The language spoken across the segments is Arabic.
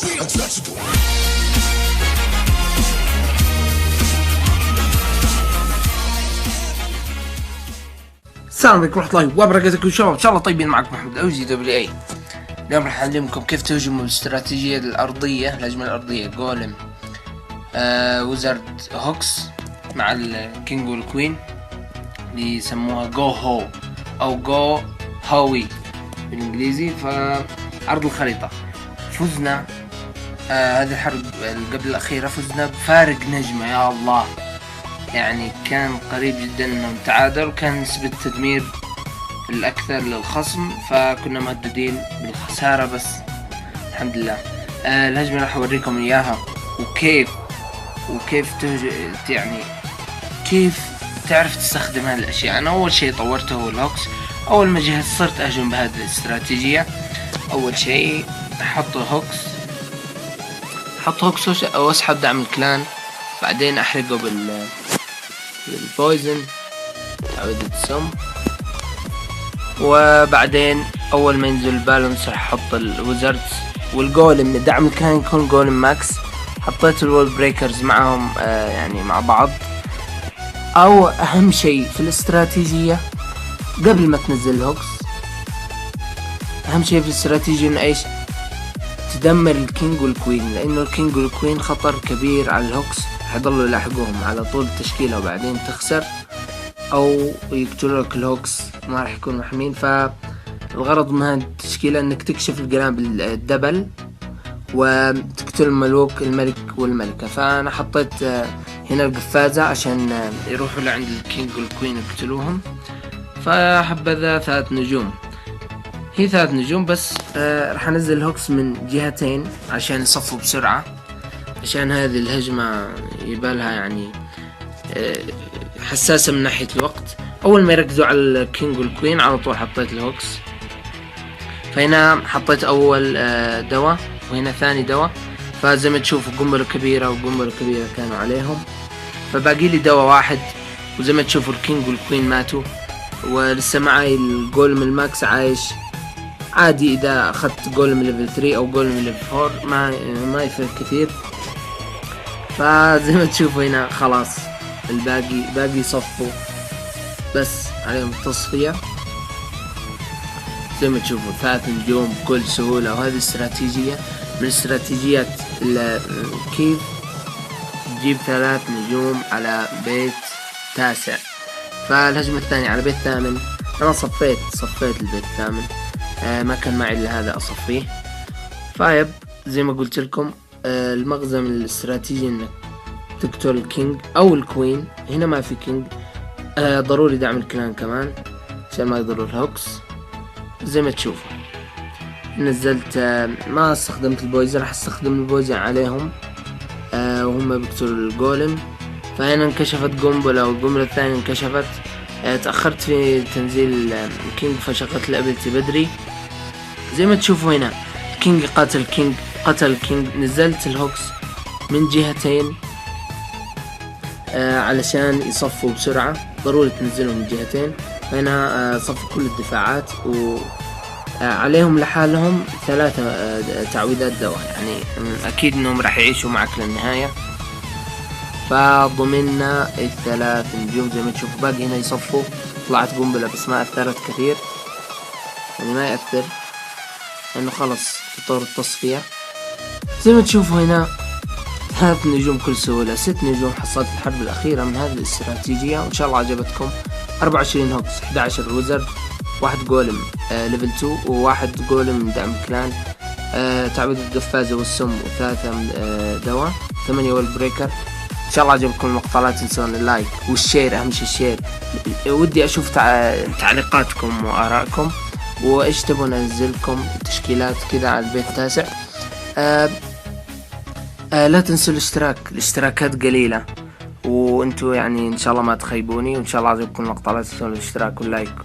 السلام عليكم ورحمة الله وبركاته شباب، ان شاء الله طيبين. معكم محمد او جي دبليو اي. اليوم راح اعلمكم كيف تهجموا بالاستراتيجية الارضية، الهجمة الارضية جولم ويزارد هوكس مع الكينج والكوين اللي يسموها جو هو او جو هاوي بالانجليزي. فعرض الخريطة فزنا هذه الحرب قبل الاخيرة، فزنا بفارق نجمة يا الله، يعني كان قريب جدا انه نتعادل، وكان نسبة التدمير الاكثر للخصم، فكنا مهددين بالخسارة، بس الحمد لله. الهجمة راح اوريكم اياها وكيف يعني كيف تعرف تستخدم هذه الاشياء. انا اول شيء طورته هو الهوكس. اول ما جهزت صرت اهجم بهذه الاستراتيجية. اول شيء احط هوكس واسحب دعم الكلان، بعدين احرقه بالبويزن تعويضة السم، وبعدين اول ما ينزل البالونس راح احط الويزاردز والجولم. دعم الكلان يكون جولم ماكس. حطيت الوول بريكرز معهم يعني مع بعض. او اهم شيء في الاستراتيجية قبل ما تنزل الهوكس، اهم شيء في الاستراتيجية انه ايش؟ تدمر الكينج والكوين، لانه الكينج والكوين خطر كبير على الهوكس، حيضلوا يلاحقوهم على طول التشكيلة وبعدين تخسر او يقتلوا لك الهوكس، ما راح يكونوا محمين. فالغرض من هذه التشكيلة انك تكشف القنابل الدبل وتقتل الملك والملكة. فانا حطيت هنا القفازة عشان يروحوا لعند الكينج والكوين يقتلوهم. فحبذا 3 نجوم، هي 3 نجوم بس. راح انزل الهوكس من جهتين عشان يصفوا بسرعة، عشان هذه الهجمة يبالها يعني حساسة من ناحية الوقت. اول ما يركزوا على الكينج والكوين على طول حطيت الهوكس. فهنا حطيت اول دواء وهنا ثاني دواء، فزي ما تشوفوا قنبلة كبيرة وقنبلة كبيرة كانوا عليهم، فباقي لي دواء واحد. وزي ما تشوفوا الكينج والكوين ماتوا، ولسه معي الجولم الماكس عايش عادي. اذا اخذت جولم ليفل 3 او جولم ليفل 4 ما يفرق كثير. فزي ما تشوفوا هنا خلاص باقي صفوا بس عليهم التصفية. زي ما تشوفوا 3 نجوم بكل سهولة. وهذه استراتيجية من استراتيجيات كيف تجيب 3 نجوم على بيت 9. فالهجمة الثانية على بيت 8. انا صفيت البيت 8، ما كان معي الا هذا اصفيه. فايب زي ما قلت لكم، المغزى من الاستراتيجية انك تقتل الكينج او الكوين. هنا ما في كينج، ضروري دعم الكلان كمان عشان ما يضروا الهوكس. زي ما تشوفوا نزلت، ما استخدمت البويزن، راح استخدم البويزن عليهم وهم بيقتلوا الجولم. فهنا انكشفت قنبلة والقنبلة الثانية انكشفت. تأخرت في تنزيل الكينج فشغلت الابيلتي بدري. زي ما تشوفوا هنا الكينج قتل الكينج. نزلت الهوكس من جهتين علشان يصفوا بسرعة، ضروري تنزلهم من جهتين. هنا صفوا كل الدفاعات وعليهم لحالهم 3 تعويضات دواء، يعني اكيد انهم راح يعيشوا معك للنهاية. فضمننا ال3 نجوم. زي ما تشوفوا باقي هنا يصفوا. طلعت قنبلة بس ما اثرت كثير، يعني ما يأثر لانه خلص في طور التصفية. زي ما تشوفوا هنا 3 نجوم بكل سهولة. 6 نجوم حصلت الحرب الأخيرة من هذه الاستراتيجية، وإن شاء الله عجبتكم. 24 هوكس، 11 ويزرد، 1 جولم ليفل 2 و1 جولم دعم كلان، تعويض القفازة والسم و3 دواء، 8 وول بريكر. إن شاء الله عجبكم المقطع، لا تنسون اللايك والشير، أهم شيء الشير. ودي أشوف تعليقاتكم وآرائكم، وإيش تبون أنزلكم تشكيلات كذا على البيت 9. لا تنسوا الاشتراكات قليلة، وانتوا يعني ان شاء الله ما تخيبوني. وان شاء الله عجبكم المقطع، لا تنسوا الاشتراك واللايك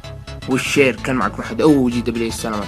والشير. كان معكم محمد او جي دبليو. السلامات.